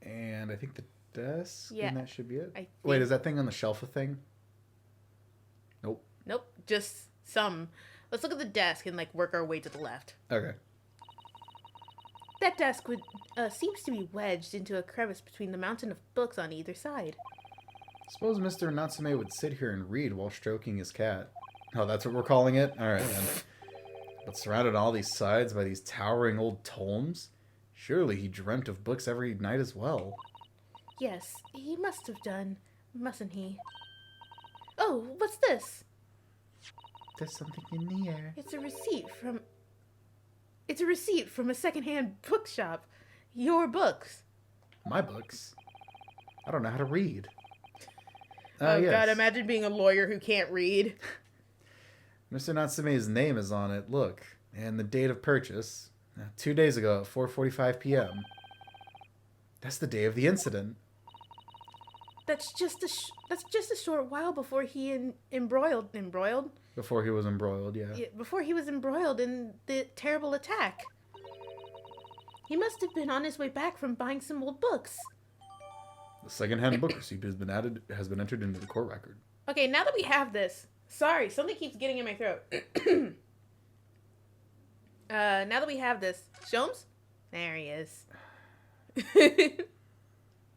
And I think the desk, Yeah. and that should be it. I Wait, think- is that thing on the shelf a thing? Nope. Nope, just some. Let's look at the desk and, like, work our way to the left. Okay. That desk would seems to be wedged into a crevice between the mountain of books on either side. Suppose Mr. Natsume would sit here and read while stroking his cat. Oh, that's what we're calling it? Alright then. But surrounded on all these sides by these towering old tomes, surely he dreamt of books every night as well. Yes, he must have done, mustn't he? Oh, what's this? There's something in the air. It's a receipt from... It's a receipt from a secondhand bookshop. Your books. My books? I don't know how to read. Oh, yes. God, imagine being a lawyer who can't read. Mr. Natsume's name is on it, look. And the date of purchase. 2 days ago at 4:45 p.m. That's the day of the incident. That's just a short while before he embroiled? Before he was embroiled, yeah. Yeah, before he was embroiled in the terrible attack. He must have been on his way back from buying some old books. The second-hand book receipt has been entered into the court record. Okay, now that we have this... Sorry, something keeps getting in my throat. Now that we have this... Sholmes? There he is.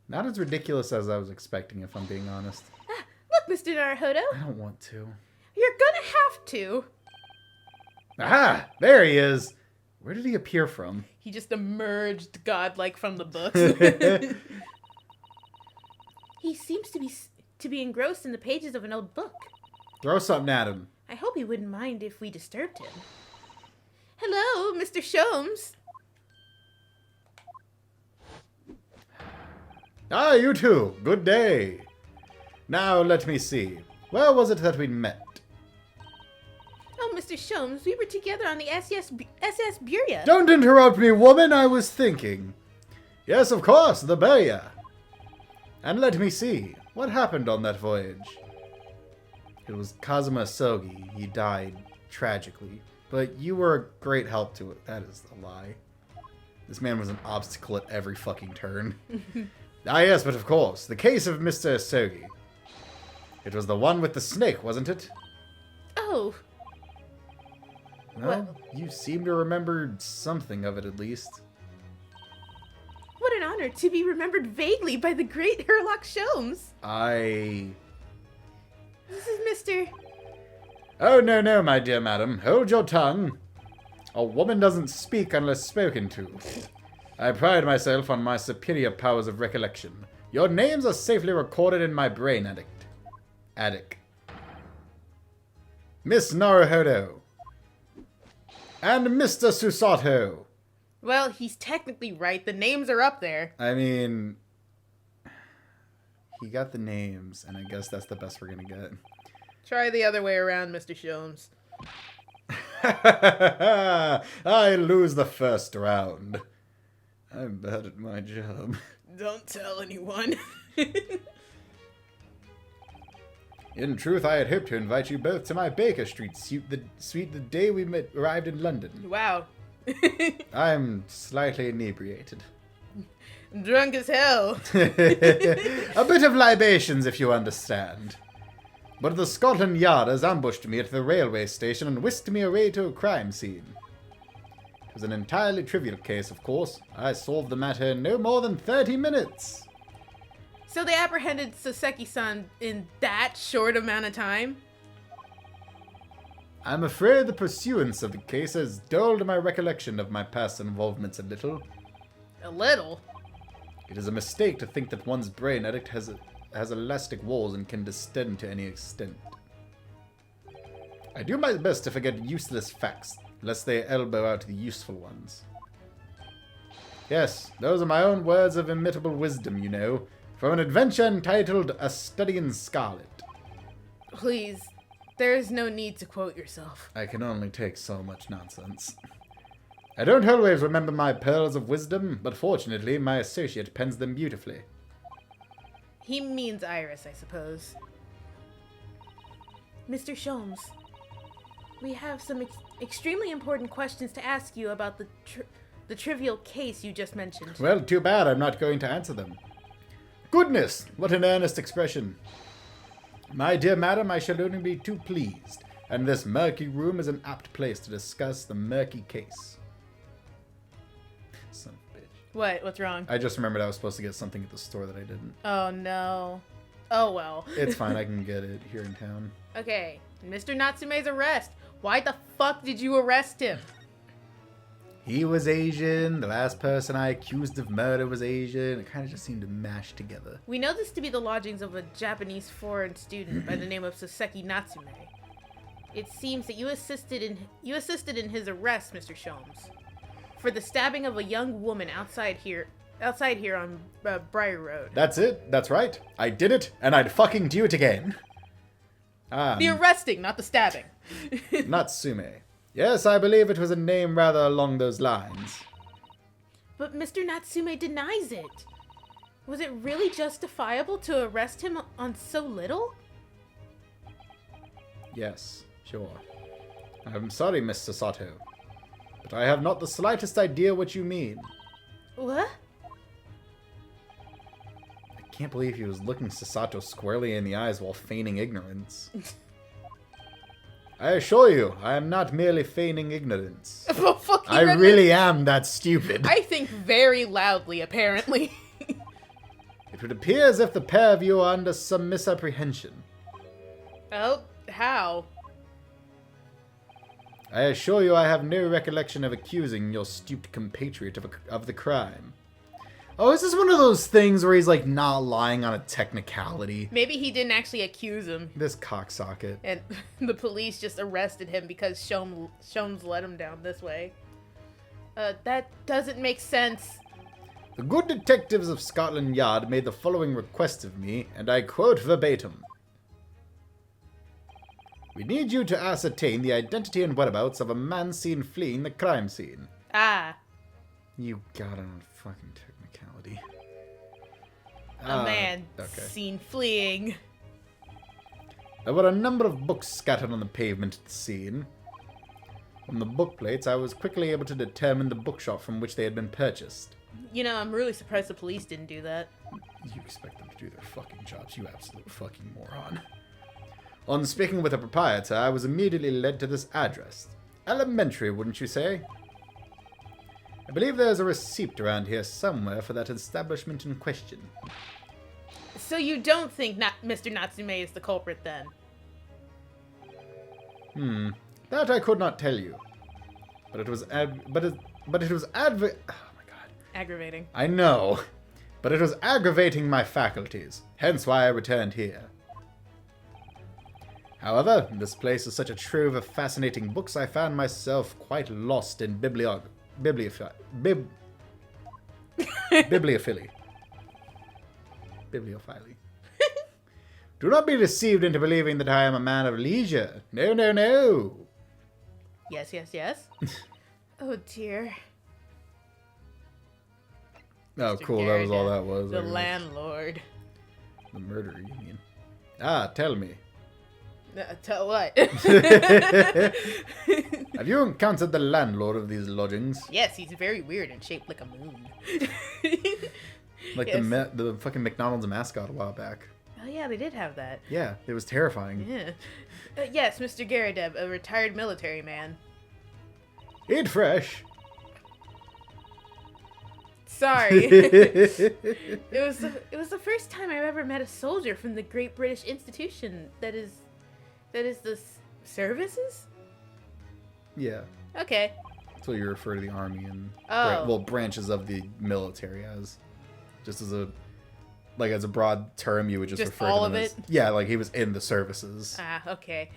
Not as ridiculous as I was expecting, if I'm being honest. Look, Mr. Naruhodo. I don't want to. You're gonna have to. Aha! There he is! Where did he appear from? He just emerged godlike from the books. He seems to be engrossed in the pages of an old book. Throw something at him. I hope he wouldn't mind if we disturbed him. Hello, Mr. Sholmes. Ah, you two! Good day! Now, let me see. Where was it that we met? Oh, Mr. Sholmes, we were together on the SS Burya. Don't interrupt me, woman! I was thinking. Yes, of course, the Beria. And let me see. What happened on that voyage? It was Kazuma Sogi. He died tragically. But you were a great help to it. That is a lie. This man was an obstacle at every fucking turn. Ah, yes, but of course. The case of Mr. Sogi. It was the one with the snake, wasn't it? Oh, Well, you seem to remember something of it at least. what an honor to be remembered vaguely by the great Herlock Sholmes. This is Mr. Oh, no, no, my dear madam. Hold your tongue. A woman doesn't speak unless spoken to. I pride myself on my superior powers of recollection. Your names are safely recorded in my brain attic. Miss Naruhodo. And Mr. Susato. Well, he's technically right. The names are up there. I mean, he got the names, and I guess that's the best we're gonna get. Try the other way around, Mr. Sholmes. I lose the first round. I'm bad at my job. Don't tell anyone. In truth, I had hoped to invite you both to my Baker Street suite the day we arrived in London. Wow. I'm slightly inebriated. Drunk as hell. A bit of libations, if you understand. But the Scotland Yarders ambushed me at the railway station and whisked me away to a crime scene. It was an entirely trivial case, of course. I solved the matter in no more than 30 minutes. So they apprehended Saseki-san in that short amount of time? I'm afraid the pursuance of the case has dulled my recollection of my past involvements a little. A little? It is a mistake to think that one's brain has elastic walls and can distend to any extent. I do my best to forget useless facts, lest they elbow out the useful ones. Yes, those are my own words of imitable wisdom, you know, from an adventure entitled A Study in Scarlet. Please, there is no need to quote yourself. I can only take so much nonsense. I don't always remember my pearls of wisdom, but fortunately my associate pens them beautifully. He means Iris, I suppose. Mr. Sholmes, we have some extremely important questions to ask you about the trivial case you just mentioned. Well, too bad I'm not going to answer them. Goodness, what an earnest expression. My dear madam, I shall only be too pleased, and this murky room is an apt place to discuss the murky case. Son of a bitch. What? What's wrong? I just remembered I was supposed to get something at the store that I didn't. Oh, no. Oh, well. It's fine, I can get it here in town. Okay, Mr. Natsume's arrest. Why the fuck did you arrest him? He was Asian, the last person I accused of murder was Asian. It kind of just seemed to mash together. We know this to be the lodgings of a Japanese foreign student by the name of Saseki Natsume. It seems that you assisted in his arrest, Mr. Sholmes, for the stabbing of a young woman outside here on Briar Road. That's it. That's right. I did it, and I'd fucking do it again. The arresting, not the stabbing. Natsume. Yes, I believe it was a name rather along those lines. But Mr. Natsume denies it. Was it really justifiable to arrest him on so little? Yes, sure. I'm sorry, Mr. Sato, but I have not the slightest idea what you mean. What? I can't believe he was looking Sasato squarely in the eyes while feigning ignorance. I assure you, I am not merely feigning ignorance. Oh, fuck you, I really am that stupid. I think very loudly, apparently. It would appear as if the pair of you are under some misapprehension. Oh, how? I assure you I have no recollection of accusing your stupid compatriot of the crime. Oh, is this one of those things where he's like not lying on a technicality? Maybe he didn't actually accuse him. This cocksocket. And the police just arrested him because Sholmes let him down this way. That doesn't make sense. The good detectives of Scotland Yard made the following request of me, and I quote verbatim. We need you to ascertain the identity and whereabouts of a man seen fleeing the crime scene. Ah. You got it on fucking technicality. A man seen fleeing. There were a number of books scattered on the pavement at the scene. From the book plates, I was quickly able to determine the bookshop from which they had been purchased. You know, I'm really surprised the police didn't do that. You expect them to do their fucking jobs, you absolute fucking moron. On speaking with the proprietor, I was immediately led to this address. Elementary, wouldn't you say? I believe there's a receipt around here somewhere for that establishment in question. So you don't think Mr. Natsume is the culprit then? That I could not tell you. But it was oh my god. Aggravating. I know. But it was aggravating my faculties, hence why I returned here. However, this place is such a trove of fascinating books I found myself quite lost in bibliophily. Do not be deceived into believing that I am a man of leisure. No, no, no. Yes, yes, yes. Oh, dear. Oh, Mr. cool. That was all Garrideb, that was. The landlord. The murderer, you mean? Ah, tell me. Tell what? Have you encountered the landlord of these lodgings? Yes, he's very weird and shaped like a moon. Like yes. the fucking McDonald's mascot a while back. Oh yeah, they did have that. Yeah, it was terrifying. Yeah. Yes, Mr. Garrideb, a retired military man. Eat fresh. Sorry. It was the first time I've ever met a soldier from the Great British Institution that is the services? Yeah. Okay. That's what you refer to the army and Oh. branches of the military as. Just as a broad term, you would just refer all to them of as, it? yeah, like he was in the services. Ah, okay.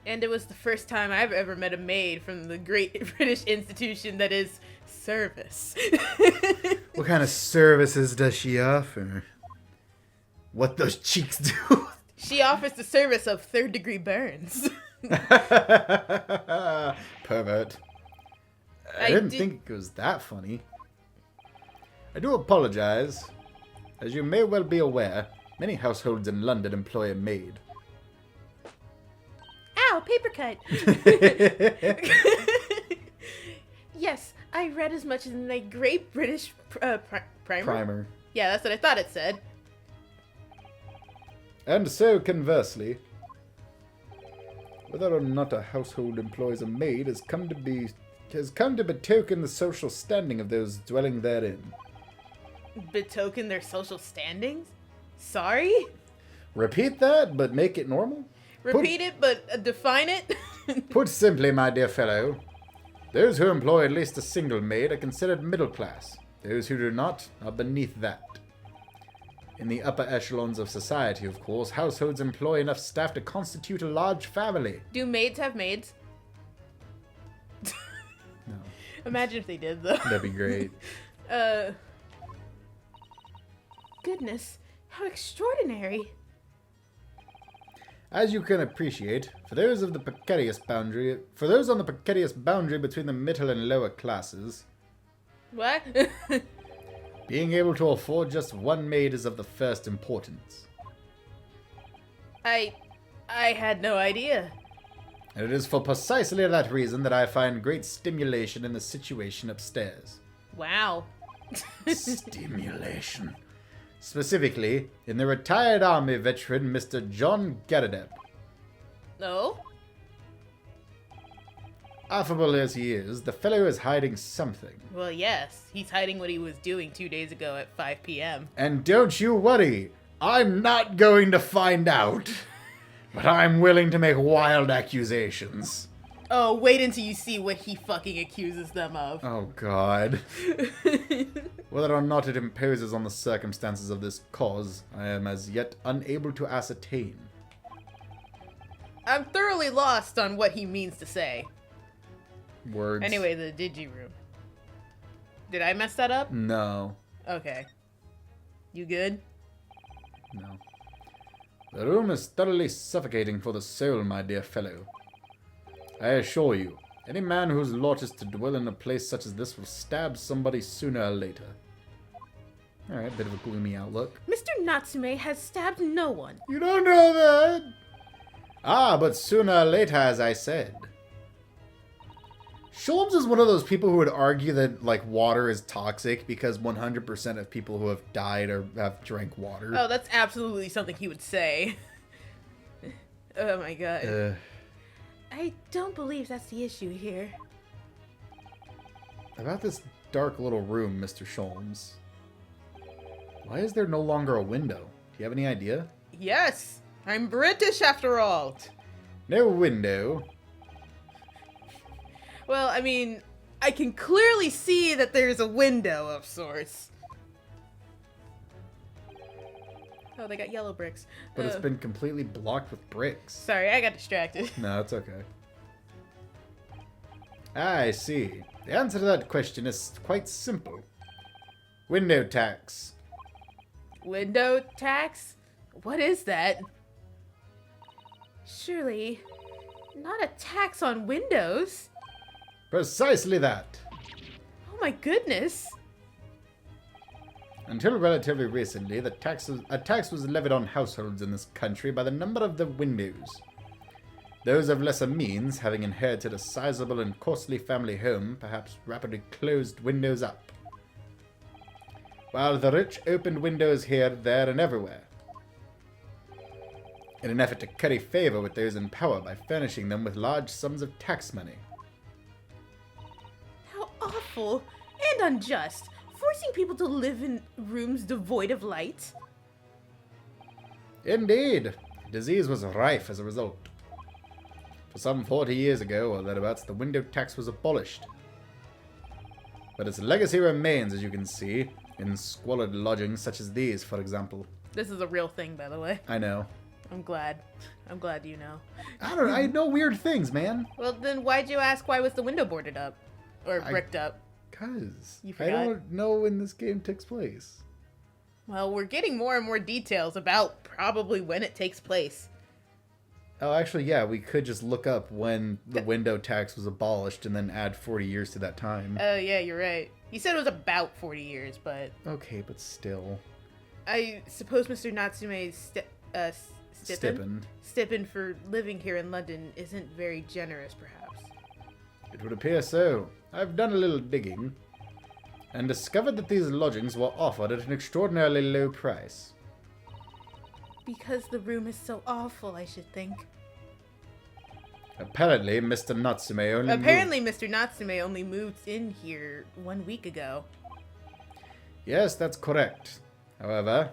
And it was the first time I've ever met a maid from the Great British Institution that is service. What kind of services does she offer? What those cheeks do? She offers the service of third-degree burns. Pervert. I I didn't did- think it was that funny. I do apologize. As you may well be aware, many households in London employ a maid. Ow, paper cut. Yes, I read as much in the Great British Primer. Primer. Yeah, that's what I thought it said. And so, conversely, whether or not a household employs a maid has come to betoken the social standing of those dwelling therein. Betoken their social standings? Sorry? Repeat that, but make it normal? Repeat it, but define it? Put simply, my dear fellow, those who employ at least a single maid are considered middle class. Those who do not are beneath that. In the upper echelons of society, of course, households employ enough staff to constitute a large family. Do maids have maids? No, Imagine if they did, though. that'd be great. Goodness, how extraordinary. As you can appreciate, for those on the precarious boundary between the middle and lower classes, What? being able to afford just one maid is of the first importance. I had no idea. And it is for precisely that reason that I find great stimulation in the situation upstairs. Wow. Stimulation. Specifically, in the retired army veteran Mr. John Garrideb. No? Affable as he is, the fellow is hiding something. Well, yes. He's hiding what he was doing 2 days ago at 5 p.m. And don't you worry, I'm not going to find out. But I'm willing to make wild accusations. Oh, wait until you see what he fucking accuses them of. Oh, God. Whether or not it imposes on the circumstances of this cause, I am as yet unable to ascertain. I'm thoroughly lost on what he means to say. Words. Anyway, the digi room. Did I mess that up? No. Okay. You good? No. The room is thoroughly suffocating for the soul, my dear fellow. I assure you, any man whose lot is to dwell in a place such as this will stab somebody sooner or later. Alright, bit of a gloomy outlook. Mr. Natsume has stabbed no one. You don't know that! Ah, but sooner or later, as I said. Sholmes is one of those people who would argue that, like, water is toxic because 100% of people who have died or have drank water. Oh, that's absolutely something he would say. Oh my god. I don't believe that's the issue here. About this dark little room, Mr. Sholmes. Why is there no longer a window? Do you have any idea? Yes! I'm British after all! No window. Well, I mean, I can clearly see that there's a window of sorts. Oh, they got yellow bricks. But it's been completely blocked with bricks. Sorry, I got distracted. No, it's okay. I see. The answer to that question is quite simple. Window tax. Window tax? What is that? Surely, not a tax on windows? Precisely that. Oh my goodness. Until relatively recently, a tax was levied on households in this country by the number of the windows. Those of lesser means, having inherited a sizable and costly family home, perhaps rapidly closed windows up, while the rich opened windows here, there, and everywhere, in an effort to curry favor with those in power by furnishing them with large sums of tax money. How awful and unjust. forcing people to live in rooms devoid of light? Indeed. Disease was rife as a result. For some 40 years ago, or thereabouts, the window tax was abolished. But its legacy remains, as you can see, in squalid lodgings such as these, for example. This is a real thing, by the way. I know. I'm glad. I'm glad you know. I know weird things, man. Well, then why'd you ask why was the window boarded up? Or bricked up? 'Cause You I forgot? don't know when this game takes place. Well, we're getting more and more details about probably when it takes place. Oh, actually, yeah, we could just look up when the window tax was abolished and then add 40 years to that time. Oh, yeah, you're right. You said it was about 40 years, but Okay, but still. I suppose Mr. Natsume's stipend for living here in London isn't very generous, perhaps. It would appear so. I've done a little digging and discovered that these lodgings were offered at an extraordinarily low price. Because the room is so awful, I should think. Apparently, Mr. Natsume only Mr. Natsume only moved in here 1 week ago. Yes, that's correct. However,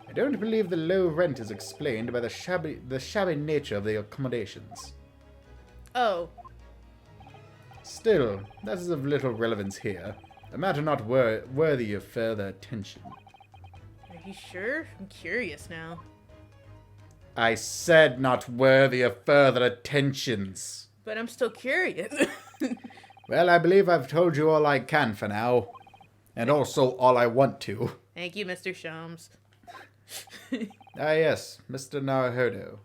I don't believe the low rent is explained by the shabby nature of the accommodations. Oh, Still, that is of little relevance here. A matter not worthy of further attention. are you sure? I'm curious now. I said not worthy of further attentions. But I'm still curious. Well, I believe I've told you all I can for now. And also all I want to. Thank you, Mr. Shams. Ah yes, Mr. Naruhodo.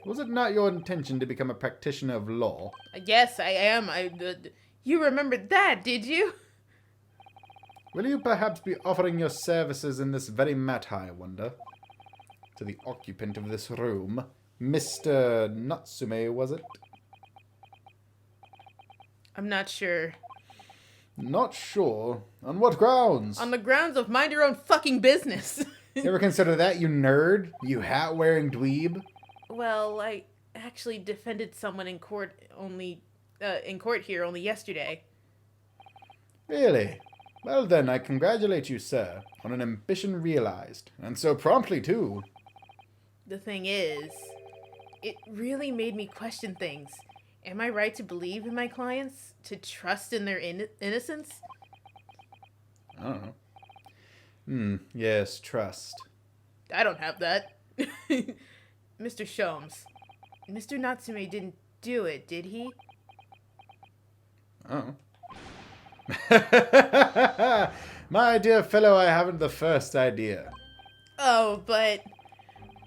Was it not your intention to become a practitioner of law? Yes, I am. You remembered that, did you? Will you perhaps be offering your services in this very matter, I wonder? To the occupant of this room, Mr. Natsume, was it? I'm not sure. Not sure. On what grounds? On the grounds of mind your own fucking business. You ever consider that, you nerd? You hat-wearing dweeb? Well, I actually defended someone in court here only yesterday. Really? Well then, I congratulate you, sir, on an ambition realized. And so promptly, too. The thing is, it really made me question things. Am I right to believe in my clients? To trust in their innocence? I don't know. Yes, trust. I don't have that. Mr. Shams, Mr. Natsume didn't do it, did he? Oh. My dear fellow, I haven't the first idea. Oh, but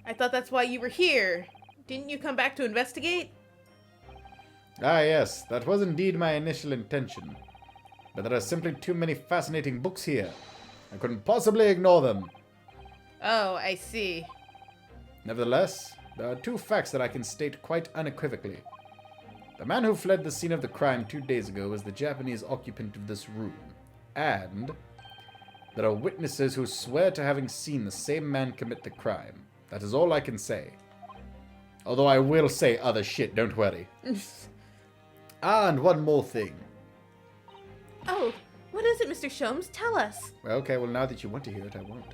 I thought that's why you were here. Didn't you come back to investigate? Ah, yes, that was indeed my initial intention. But there are simply too many fascinating books here. I couldn't possibly ignore them. Oh, I see. Nevertheless, there are two facts that I can state quite unequivocally. The man who fled the scene of the crime 2 days ago was the Japanese occupant of this room. And there are witnesses who swear to having seen the same man commit the crime. That is all I can say. Although I will say other shit, don't worry. And one more thing. Oh, what is it, Mr. Shams? Tell us. Well, okay, well now that you want to hear it, I won't.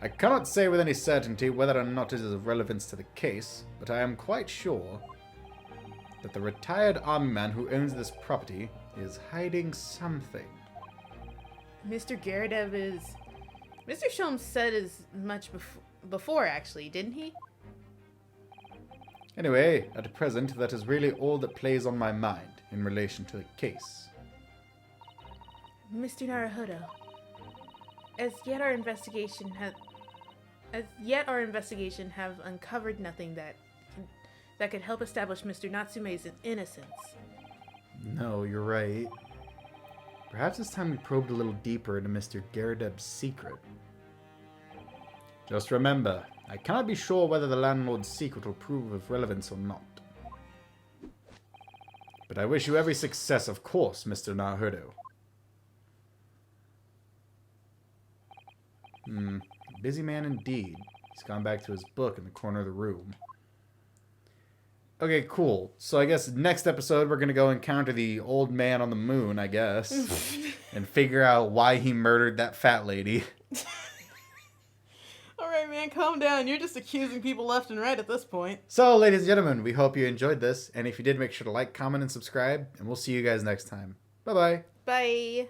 I cannot say with any certainty whether or not it is of relevance to the case, but I am quite sure that the retired army man who owns this property is hiding something. Mr. Garrideb is... Mr. Shams said as much before, actually, didn't he? Anyway, at present, that is really all that plays on my mind in relation to the case. Mr. Naruhodo, as yet our investigation have uncovered nothing that could help establish Mr. Natsume's innocence. No, you're right. Perhaps it's time we probed a little deeper into Mr. Garrideb's secret. Just remember, I cannot be sure whether the landlord's secret will prove of relevance or not. But I wish you every success, of course, Mr. Naruhodo. Busy man indeed. He's gone back to his book in the corner of the room. Okay, cool. So I guess next episode we're gonna go encounter the old man on the moon, I guess. and figure out why he murdered that fat lady. Alright, man, calm down. You're just accusing people left and right at this point. So, ladies and gentlemen, we hope you enjoyed this. And if you did, make sure to like, comment, and subscribe. And we'll see you guys next time. Bye-bye. Bye.